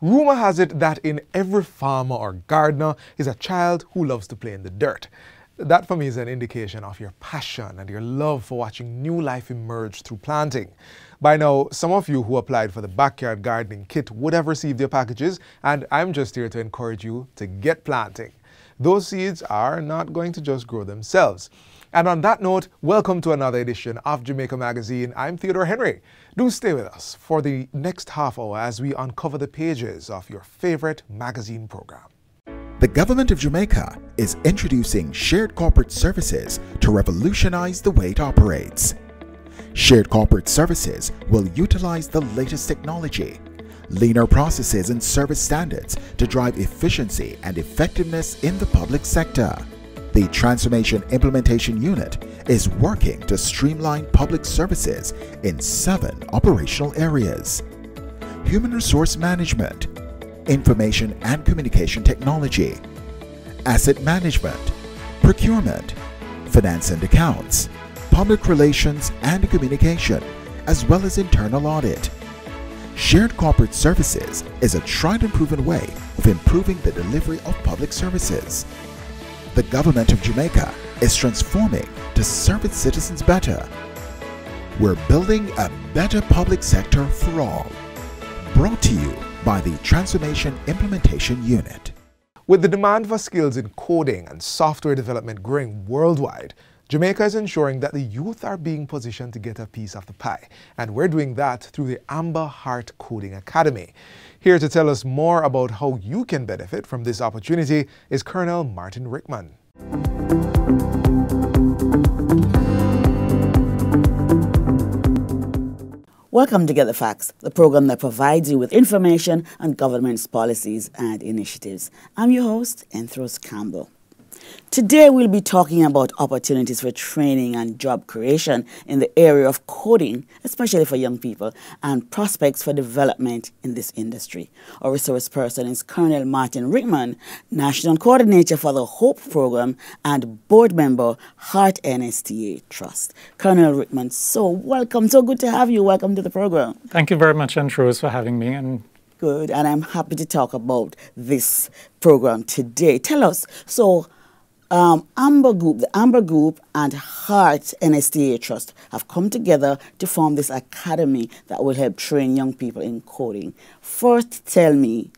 Rumor has it that in every farmer or gardener is a child who loves to play in the dirt. That for me is an indication of your passion and your love for watching new life emerge through planting. By now, some of you who applied for the backyard gardening kit would have received your packages, and I'm just here to encourage you to get planting. Those seeds are not going to just grow themselves. And on that note, welcome to another edition of Jamaica Magazine. I'm Theodore Henry. Do stay with us for the next half hour as we uncover the pages of your favorite magazine program. The government of Jamaica is introducing shared corporate services to revolutionize the way it operates. Shared corporate services will utilize the latest technology, leaner processes and service standards to drive efficiency and effectiveness in the public sector. The Transformation Implementation Unit is working to streamline public services in 7 operational areas: human resource management, information and communication technology, asset management, procurement, finance and accounts, public relations and communication, as well as internal audit. Shared corporate services is a tried and proven way of improving the delivery of public services. The government of Jamaica is transforming to serve its citizens better. We're building a better public sector for all. Brought to you by the Transformation Implementation Unit. With the demand for skills in coding and software development growing worldwide, Jamaica is ensuring that the youth are being positioned to get a piece of the pie. And we're doing that through the Amber Heart Coding Academy. Here to tell us more about how you can benefit from this opportunity is Colonel Martin Rickman. Welcome to Get the Facts, the program that provides you with information on government's policies and initiatives. I'm your host, Enthros Campbell. Today we'll be talking about opportunities for training and job creation in the area of coding, especially for young people, and prospects for development in this industry. Our resource person is Colonel Martin Rickman, National Coordinator for the HOPE Program and Board Member, Heart NSTA Trust. Colonel Rickman, so welcome, so good to have you. Welcome to the program. Thank you very much, Enthros, for having me. Good, and I'm happy to talk about this program today. Tell us, so the Amber Group and Heart NSTA Trust have come together to form this academy that will help train young people in coding. First, tell me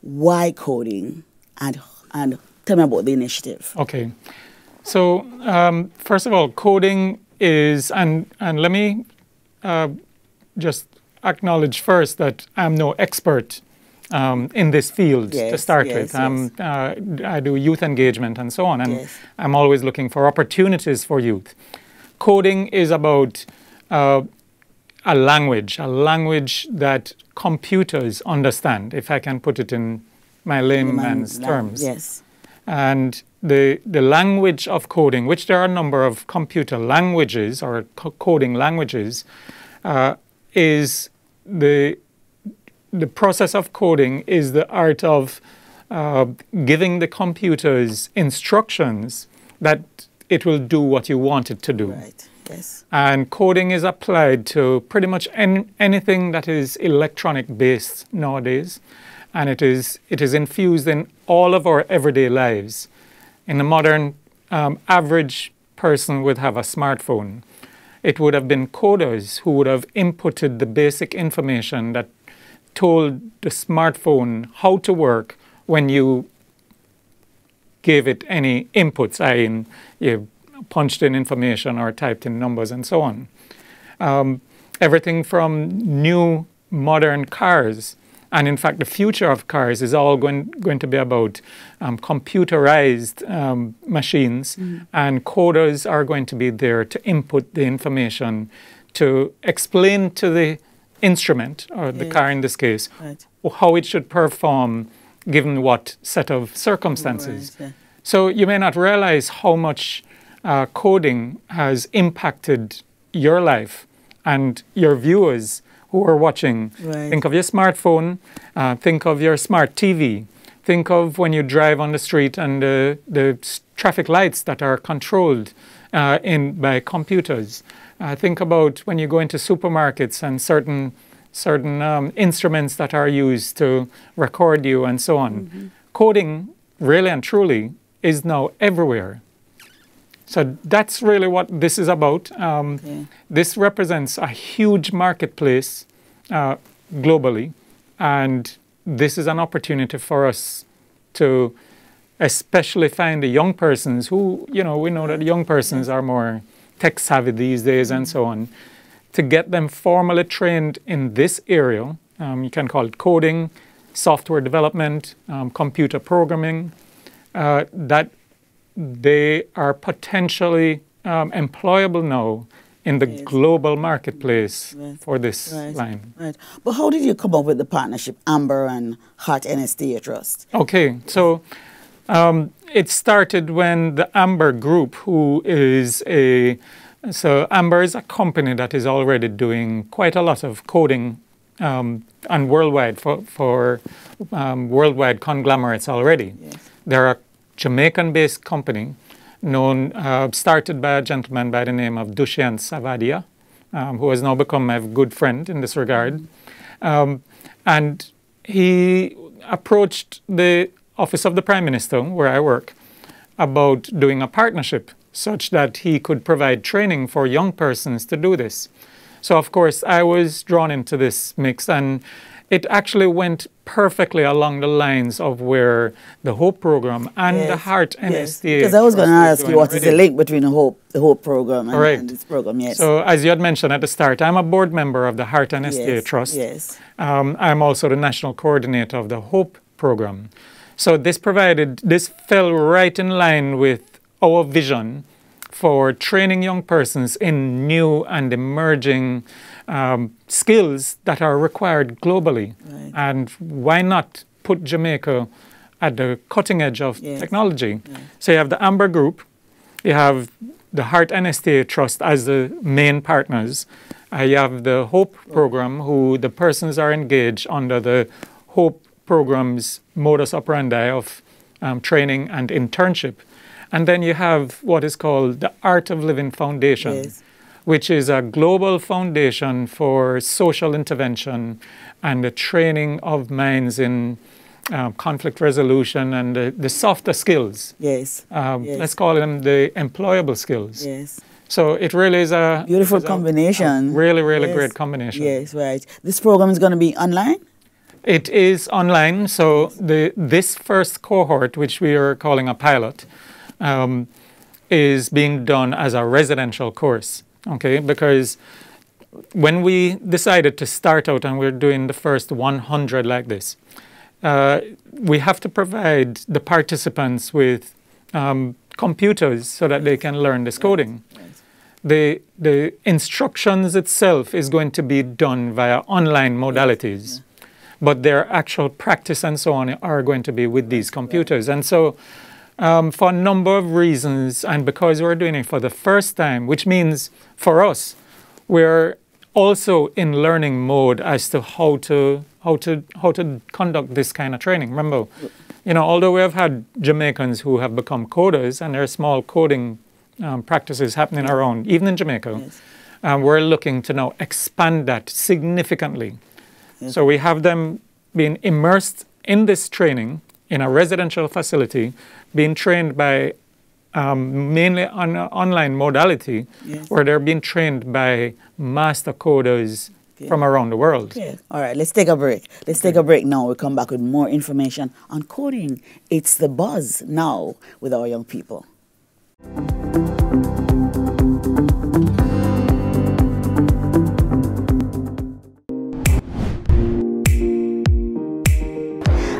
why coding and tell me about the initiative. Okay. So, first of all, coding is, and let me just acknowledge first that I'm no expert in this field to start with. I do youth engagement and so on, and I'm always looking for opportunities for youth. Coding is about a language that computers understand, if I can put it in my layman's terms. Yes. And the language of coding, which there are a number of computer languages or coding languages, is the process of coding is the art of giving the computers instructions that it will do what you want it to do. Right. Yes. And coding is applied to pretty much anything that is electronic based nowadays, and it is infused in all of our everyday lives. In the modern average person would have a smartphone. It would have been coders who would have inputted the basic information that told the smartphone how to work when you gave it any inputs, i.e. you punched in information or typed in numbers and so on. Everything from new modern cars, and in fact the future of cars is all going to be about computerized machines, and coders are going to be there to input the information to explain to the instrument, or the car in this case, how it should perform given what set of circumstances. So you may not realize how much coding has impacted your life and your viewers who are watching. Think of your smartphone, think of your smart TV, think of when you drive on the street and the traffic lights that are controlled by computers. Think about when you go into supermarkets and certain certain instruments that are used to record you and so on. Coding, really and truly, is now everywhere. So that's really what this is about. This represents a huge marketplace globally, and this is an opportunity for us to especially find the young persons who, we know that young persons are more tech savvy these days and so on, to get them formally trained in this area. You can call it coding, software development, computer programming, that they are potentially employable now in the global marketplace for this line. Right. But how did you come up with the partnership, Amber and Heart NSTA Trust? Okay, so it started when the Amber Group, so Amber is a company that is already doing quite a lot of coding and worldwide for worldwide conglomerates already. They're a Jamaican-based company started by a gentleman by the name of Dushyant Savadia, who has now become my good friend in this regard. And he approached the Office of the Prime Minister, where I work, about doing a partnership such that he could provide training for young persons to do this. So, of course, I was drawn into this mix, and it actually went perfectly along the lines of where the HOPE program and the Heart NSTA. Because I was going to ask you what is the link between the HOPE program and this program. So, as you had mentioned at the start, I'm a board member of the Heart NSTA Trust. I'm also the national coordinator of the HOPE program. So this fell right in line with our vision for training young persons in new and emerging skills that are required globally. And why not put Jamaica at the cutting edge of technology? So you have the Amber Group, you have the Heart NSTA Trust as the main partners. You have the HOPE program, who the persons are engaged under the HOPE program's modus operandi of training and internship. And then you have what is called the Art of Living Foundation, which is a global foundation for social intervention and the training of minds in conflict resolution and the softer skills. Let's call them the employable skills. So it really is a beautiful combination. Really great combination. This program is going to be online? It is online. So this first cohort, which we are calling a pilot, is being done as a residential course. Okay, because when we decided to start out and we're doing the first 100 like this, we have to provide the participants with computers so that they can learn this coding. The instructions itself is going to be done via online modalities, but their actual practice and so on are going to be with these computers. And so for a number of reasons, and because we're doing it for the first time, which means for us, we're also in learning mode as to how to conduct this kind of training. Remember, although we have had Jamaicans who have become coders, and there are small coding practices happening around, even in Jamaica, we're looking to now expand that significantly. So we have them being immersed in this training in a residential facility, being trained by mainly on an online modality, where they're being trained by master coders from around the world. All right, let's take a break. Let's take a break now. We'll come back with more information on coding. It's the buzz now with our young people.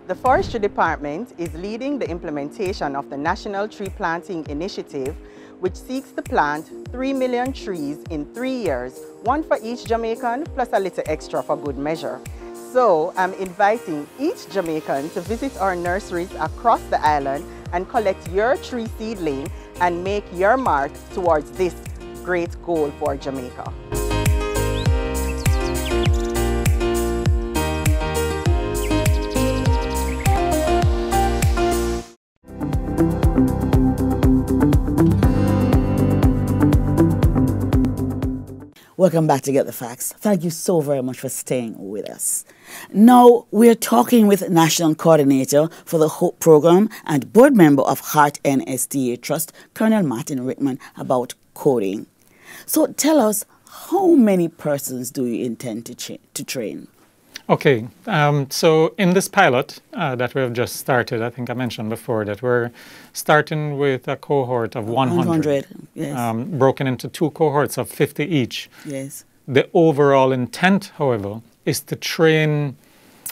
The Forestry Department is leading the implementation of the National Tree Planting Initiative, which seeks to plant 3 million trees in 3 years, one for each Jamaican plus a little extra for good measure. So I'm inviting each Jamaican to visit our nurseries across the island and collect your tree seedling and make your mark towards this great goal for Jamaica. Welcome back to Get the Facts. Thank you so very much for staying with us. Now, we're talking with National Coordinator for the HOPE Program and Board Member of Heart NSTA Trust, Colonel Martin Rickman, about coding. So tell us, how many persons do you intend to train? Okay, so in this pilot that we have just started, I think I mentioned before that we're starting with a cohort of 100, yes. Broken into 2 cohorts of 50 each. Yes. The overall intent, however, is to train,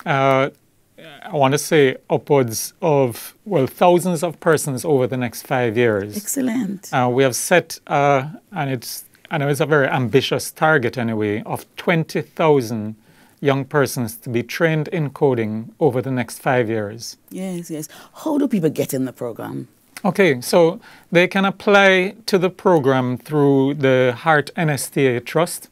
I want to say, upwards of, well, thousands of persons over the next 5 years. Excellent. We have set, and I know it's a very ambitious target anyway, of 20,000 young persons to be trained in coding over the next 5 years. Yes, yes. How do people get in the program? Okay, so they can apply to the program through the Heart NSTA Trust.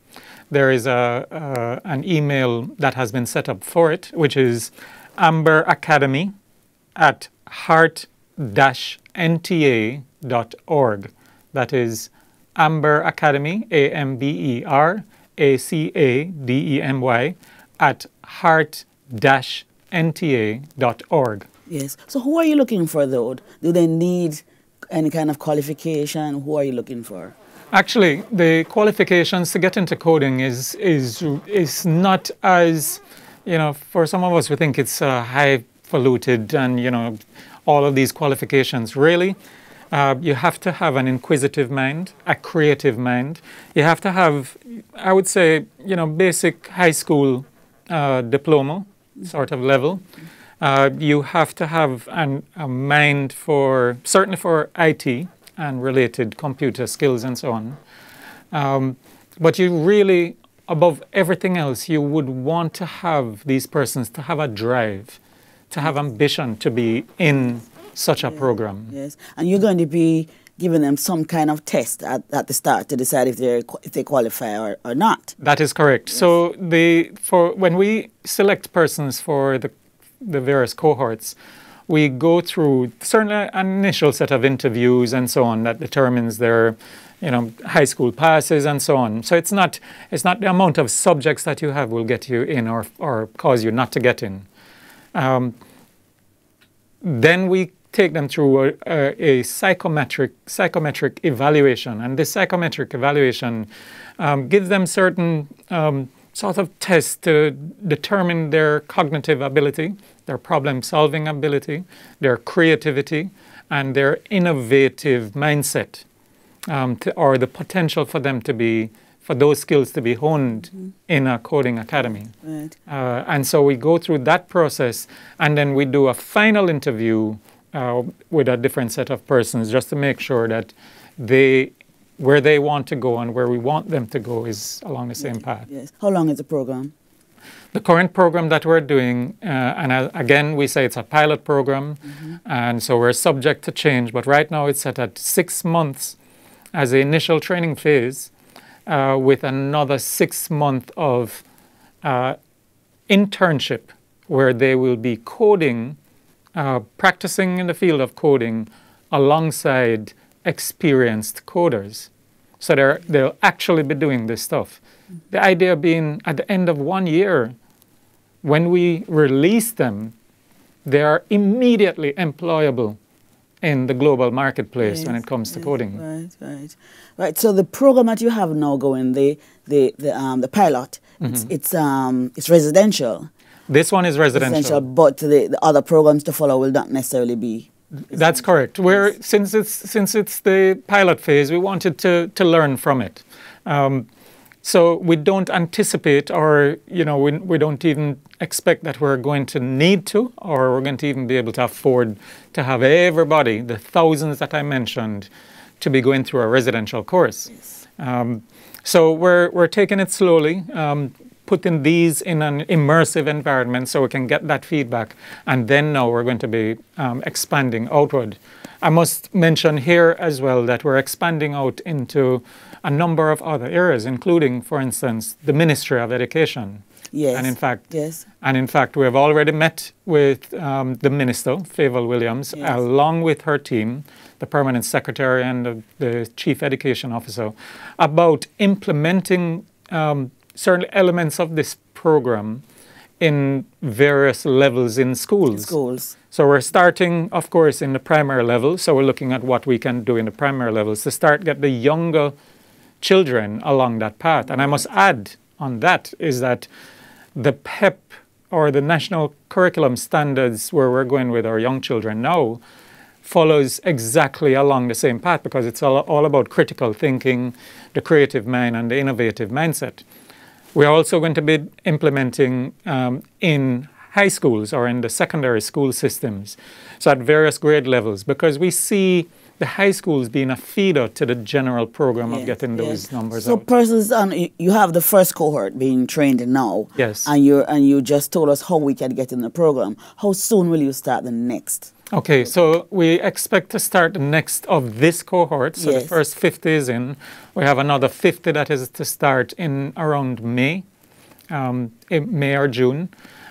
There is an email that has been set up for it, which is amberacademy@heart-nta.org. That is Amber Academy, AMBERACADEMY, at heart-nta.org. Yes. So who are you looking for, though? Do they need any kind of qualification? Who are you looking for? Actually, the qualifications to get into coding is not as, for some of us we think it's highfalutin and, all of these qualifications. Really, you have to have an inquisitive mind, a creative mind. You have to have, I would say, basic high school diploma sort of level. You have to have a mind certainly for IT and related computer skills and so on. But you really, above everything else, you would want to have these persons to have a drive, to have ambition to be in such a program. Yes, and you're going to be giving them some kind of test at the start to decide if they qualify or not. That is correct. Yes. So when we select persons for the various cohorts, we go through certainly an initial set of interviews and so on that determines their high school passes and so on. So it's not the amount of subjects that you have will get you in or cause you not to get in. Then we take them through a psychometric evaluation, and this psychometric evaluation gives them certain sort of tests to determine their cognitive ability, their problem-solving ability, their creativity, and their innovative mindset, or the potential for them for those skills to be honed in a coding academy. Right. And so we go through that process, and then we do a final interview with a different set of persons just to make sure that where they want to go and where we want them to go is along the same path. Yes. How long is the program? The current program that we're doing, and again, we say it's a pilot program, and so we're subject to change, but right now it's set at 6 months as the initial training phase, with another 6 months of internship where they will be coding, practicing in the field of coding alongside experienced coders. So they'll actually be doing this stuff. The idea being at the end of 1 year, when we release them, they are immediately employable in the global marketplace when it comes to coding. Right. So the program that you have now going, the pilot, it's residential. This one is residential. But the other programs to follow will not necessarily be. That's correct. Since it's the pilot phase, we wanted to learn from it. So we don't anticipate, or we don't even expect that we're going to need to, or we're going to even be able to afford to have everybody, the thousands that I mentioned, to be going through a residential course. Yes. So we're taking it slowly, putting these in an immersive environment so we can get that feedback, and then now we're going to be expanding outward. I must mention here as well that we're expanding out into a number of other areas, including, for instance, the Ministry of Education. Yes. And in fact, we have already met with the Minister, Favour Williams, along with her team, the Permanent Secretary and the Chief Education Officer, about implementing certain elements of this program in various levels in schools. So we're starting, of course, in the primary level. So we're looking at what we can do in the primary levels to get the younger children along that path. And I must add on that is that the PEP, or the National Curriculum Standards, where we're going with our young children now, follows exactly along the same path, because it's all about critical thinking, the creative mind, and the innovative mindset. We're also going to be implementing in high schools or in the secondary school systems, so at various grade levels, because we see the high schools being a feeder to the general program of getting those numbers so out. Persons, you have the first cohort being trained now. Yes. And you just told us how we can get in the program. How soon will you start the next? Okay, so we expect to start the next of this cohort. So the first 50 is in. We have another 50 that is to start in around May, May or June.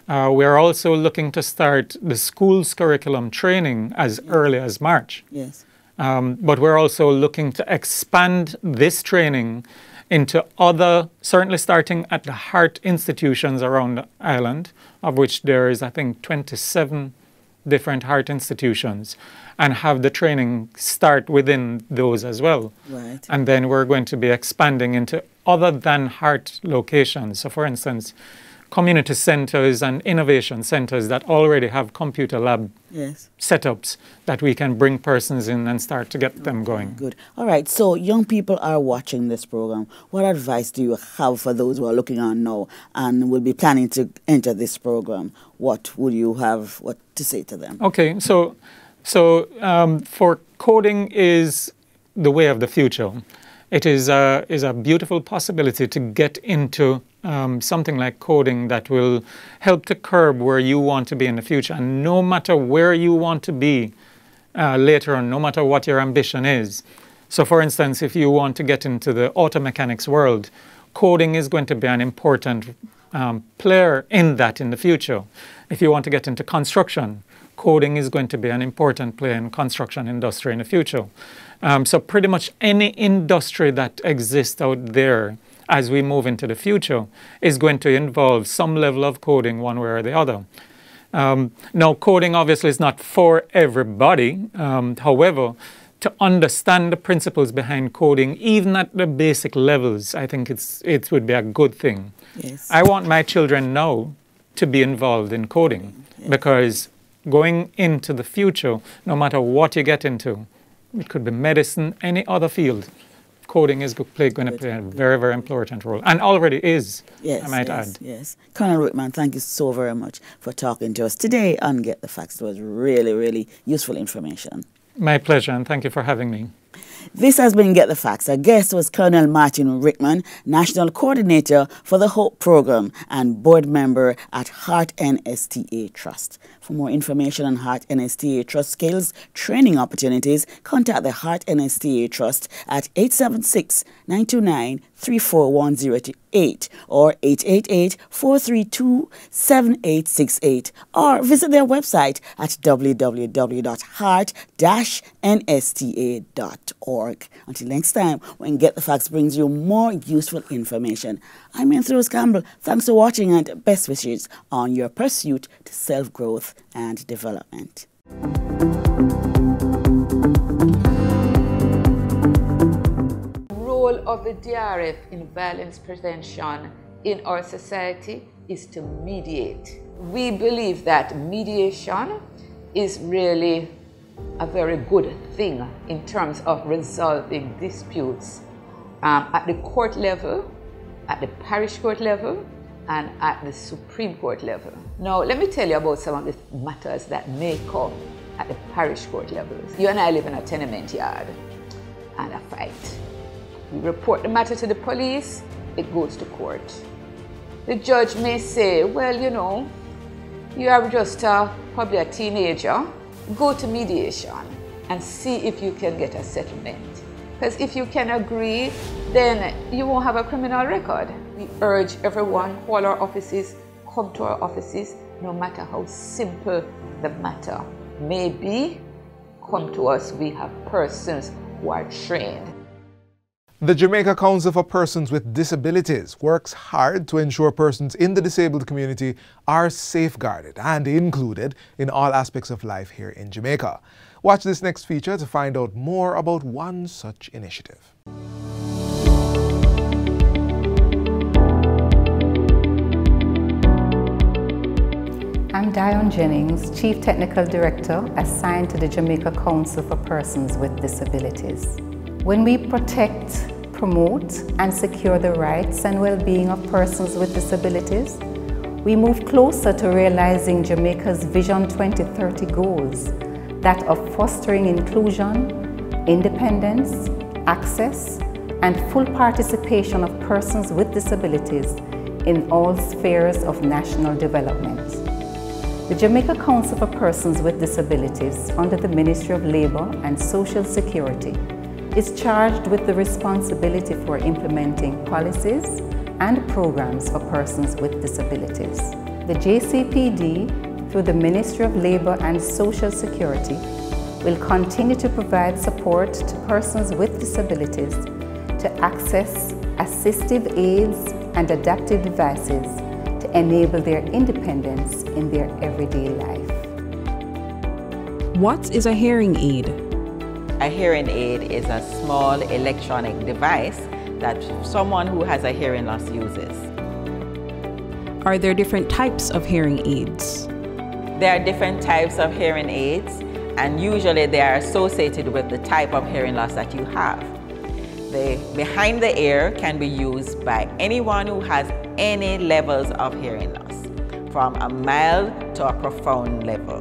We are also looking to start the school's curriculum training as early as March. Yes. But we're also looking to expand this training into other, certainly starting at the heart institutions around the island, of which there is, I think, 27 different heart institutions, and have the training start within those as well. Right. And then we're going to be expanding into other than heart locations. So for instance, community centers and innovation centers that already have computer lab setups that we can bring persons in and start to get them going. Good. All right. So young people are watching this program. What advice do you have for those who are looking on now and will be planning to enter this program? What would you have to say to them? Okay. So for coding is the way of the future. It is a beautiful possibility to get into something like coding that will help to curb where you want to be in the future. And no matter where you want to be later on, no matter what your ambition is. So for instance, if you want to get into the auto mechanics world, coding is going to be an important player in that in the future. If you want to get into construction, coding is going to be an important player in construction industry in the future. So pretty much any industry that exists out there as we move into the future is going to involve some level of coding one way or the other. Now, coding obviously is not for everybody. However, to understand the principles behind coding, even at the basic levels, I think it would be a good thing. Yes. I want my children now to be involved in coding because going into the future, no matter what you get into, it could be medicine, any other field, coding is going to play a very, very important role, and already is, I might add. Yes. Colonel Rickman, thank you so very much for talking to us today on Get the Facts. It was really, really useful information. My pleasure, and thank you for having me. This has been Get the Facts. Our guest was Colonel Martin Rickman, National Coordinator for the HOPE Program and Board Member at Heart NSTA Trust. For more information on Heart NSTA Trust skills training opportunities, contact the Heart NSTA Trust at 876-929-34108 or 888-432-7868 or visit their website at www.heart-nsta.org. Until next time, when Get the Facts brings you more useful information, I'm Rose Campbell. Thanks for watching and best wishes on your pursuit to self-growth and development. The role of the DRF in violence prevention in our society is to mediate. We believe that mediation is really a very good thing in terms of resolving disputes at the court level, at the parish court level, and at the Supreme Court level. Now, let me tell you about some of the matters that may come at the parish court levels. You and I live in a tenement yard and a fight. We report the matter to the police, it goes to court. The judge may say, well, you know, you are just probably a teenager. Go to mediation and see if you can get a settlement. Because if you can agree, then you won't have a criminal record. We urge everyone, all our offices, come to our offices, no matter how simple the matter may be. Come to us, we have persons who are trained. The Jamaica Council for Persons with Disabilities works hard to ensure persons in the disabled community are safeguarded and included in all aspects of life here in Jamaica. Watch this next feature to find out more about one such initiative. I'm Dion Jennings, Chief Technical Director assigned to the Jamaica Council for Persons with Disabilities. When we protect, promote, and secure the rights and well-being of persons with disabilities, we move closer to realizing Jamaica's Vision 2030 goals, that of fostering inclusion, independence, access, and full participation of persons with disabilities in all spheres of national development. The Jamaica Council for Persons with Disabilities, under the Ministry of Labour and Social Security, is charged with the responsibility for implementing policies and programs for persons with disabilities. The JCPD, through the Ministry of Labour and Social Security, will continue to provide support to persons with disabilities to access assistive aids and adaptive devices to enable their independence in their everyday life. What is a hearing aid? A hearing aid is a small electronic device that someone who has a hearing loss uses. Are there different types of hearing aids? There are different types of hearing aids, and usually they are associated with the type of hearing loss that you have. The behind the ear can be used by anyone who has any levels of hearing loss, from a mild to a profound level.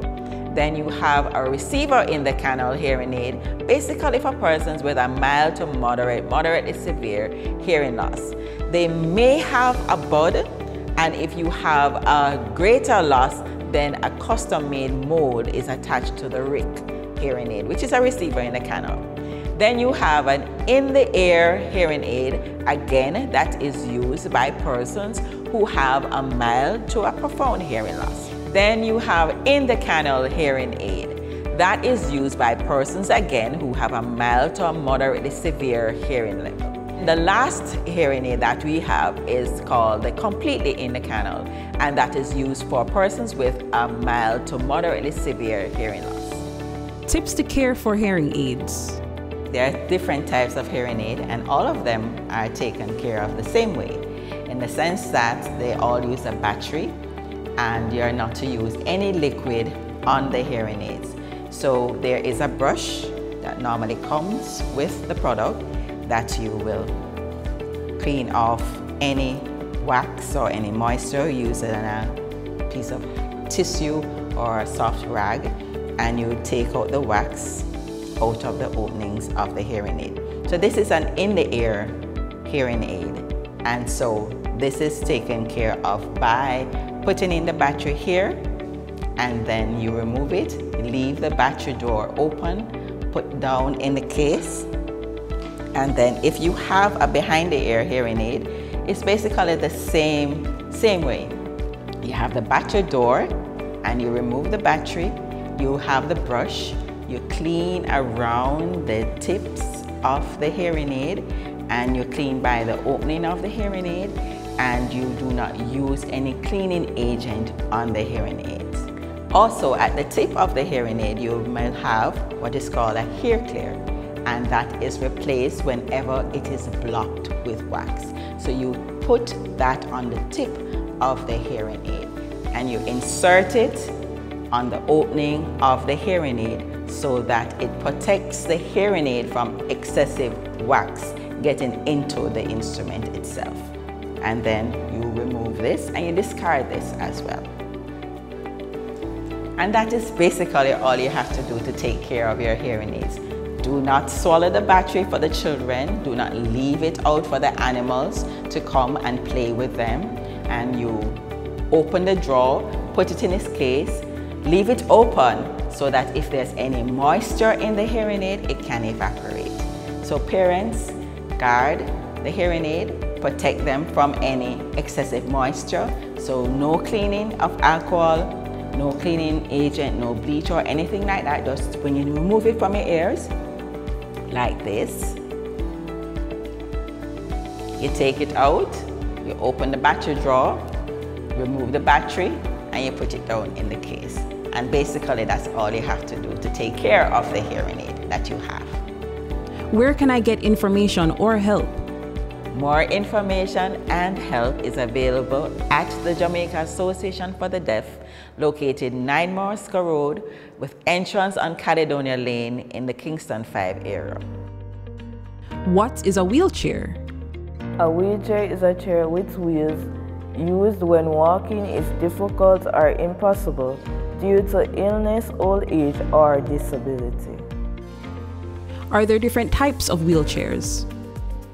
Then you have a receiver in the canal hearing aid, basically for persons with a mild to moderately severe hearing loss. They may have a bud, and if you have a greater loss, then a custom-made mold is attached to the RIC hearing aid, which is a receiver in the canal. Then you have an in-the-ear hearing aid, again, that is used by persons who have a mild to a profound hearing loss. Then you have in-the-canal hearing aid. That is used by persons, again, who have a mild to a moderately severe hearing level. The last hearing aid that we have is called the completely in the canal, and that is used for persons with a mild to moderately severe hearing loss. Tips to care for hearing aids. There are different types of hearing aid, and all of them are taken care of the same way, in the sense that they all use a battery, and you're not to use any liquid on the hearing aids. So there is a brush that normally comes with the product that you will clean off any wax or any moisture using a piece of tissue or a soft rag, and you take out the wax out of the openings of the hearing aid. So this is an in-the-ear hearing aid, and so this is taken care of by putting in the battery here, and then you remove it, leave the battery door open, put down in the case, and then if you have a behind-the-ear hearing aid, it's basically the same way. You have the battery door, and you remove the battery, you have the brush, you clean around the tips of the hearing aid, and you clean by the opening of the hearing aid, and you do not use any cleaning agent on the hearing aids. Also, at the tip of the hearing aid, you may have what is called a hair clear, and that is replaced whenever it is blocked with wax. So you put that on the tip of the hearing aid, and you insert it on the opening of the hearing aid so that it protects the hearing aid from excessive wax getting into the instrument itself. And then you remove this and you discard this as well. And that is basically all you have to do to take care of your hearing aids. Do not swallow the battery for the children. Do not leave it out for the animals to come and play with them. And you open the drawer, put it in its case, leave it open so that if there's any moisture in the hearing aid, it can evaporate. So parents, guard the hearing aid, protect them from any excessive moisture. So no cleaning of alcohol, no cleaning agent, no bleach or anything like that. Just when you remove it from your ears, like this, You take it out, you open the battery drawer, remove the battery, and you put it down in the case. And basically that's all you have to do to take care of the hearing aid that you have. Where can I get information or help? More information and help is available at the Jamaica Association for the Deaf, located 9 Morrisco Road with entrance on Caledonia Lane in the Kingston 5 area. What is a wheelchair? A wheelchair is a chair with wheels used when walking is difficult or impossible due to illness, old age, or disability. Are there different types of wheelchairs?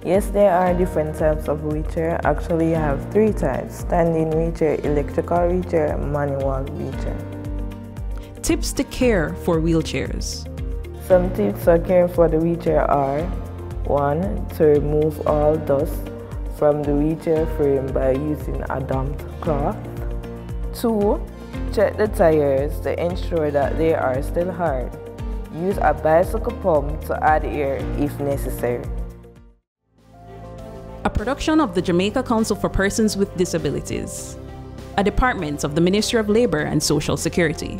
Yes, there are different types of wheelchair. Actually, you have 3 types: standing wheelchair, electrical wheelchair, manual wheelchair. Tips to care for wheelchairs. Some tips for caring for the wheelchair are: 1. To remove all dust from the wheelchair frame by using a damp cloth. 2. Check the tires to ensure that they are still hard. Use a bicycle pump to add air if necessary. A production of the Jamaica Council for Persons with Disabilities, a department of the Ministry of Labour and Social Security.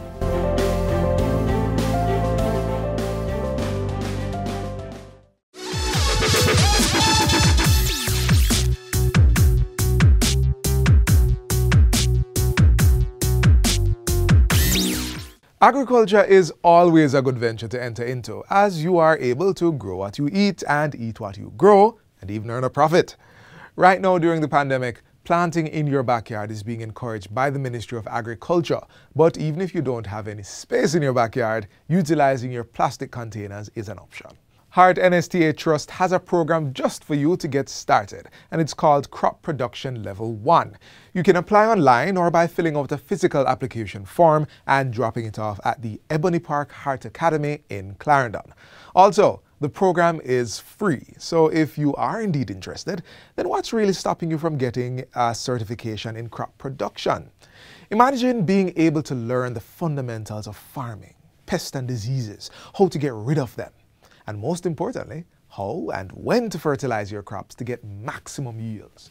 Agriculture is always a good venture to enter into, as you are able to grow what you eat and eat what you grow, and even earn a profit. Right now, during the pandemic, planting in your backyard is being encouraged by the Ministry of Agriculture. But even if you don't have any space in your backyard, utilizing your plastic containers is an option. Heart NSTA Trust has a program just for you to get started, and it's called Crop Production Level 1. You can apply online or by filling out a physical application form and dropping it off at the Ebony Park Heart Academy in Clarendon. Also, the program is free, so if you are indeed interested, then what's really stopping you from getting a certification in crop production? Imagine being able to learn the fundamentals of farming, pests and diseases, how to get rid of them, and most importantly, how and when to fertilize your crops to get maximum yields.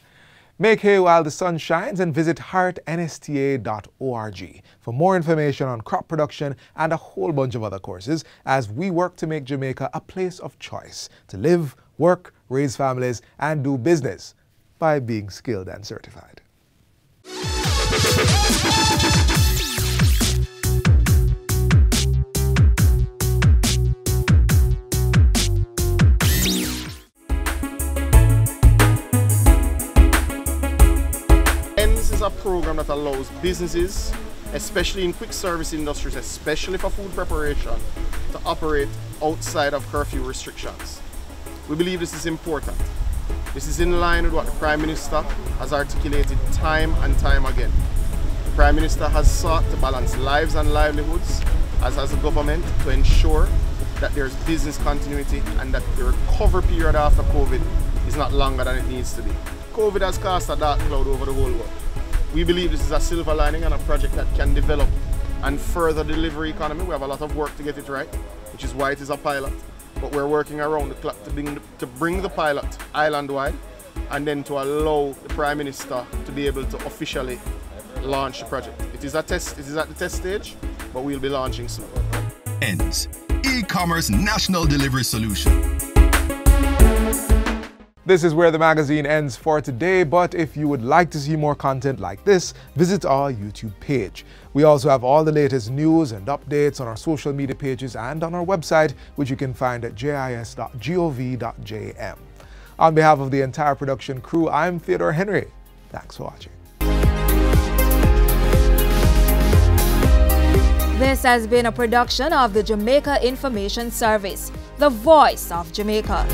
Make hay while the sun shines and visit heartnsta.org for more information on crop production and a whole bunch of other courses as we work to make Jamaica a place of choice to live, work, raise families, and do business by being skilled and certified. Is a program that allows businesses, especially in quick service industries, especially for food preparation, to operate outside of curfew restrictions. We believe this is important. This is in line with what the Prime Minister has articulated time and time again. The Prime Minister has sought to balance lives and livelihoods, as has the government, to ensure that there's business continuity and that the recovery period after COVID is not longer than it needs to be. COVID has cast a dark cloud over the whole world. We believe this is a silver lining and a project that can develop and further the delivery economy. We have a lot of work to get it right, which is why it is a pilot. But we're working around the clock to bring the pilot island-wide and then to allow the Prime Minister to be able to officially launch the project. It is at the test stage, but we'll be launching soon. ENDS, E-Commerce National Delivery Solution. This is where the magazine ends for today, but if you would like to see more content like this, visit our YouTube page. We also have all the latest news and updates on our social media pages and on our website, which you can find at jis.gov.jm. On behalf of the entire production crew, I'm Theodore Henry. Thanks for watching. This has been a production of the Jamaica Information Service, the voice of Jamaica.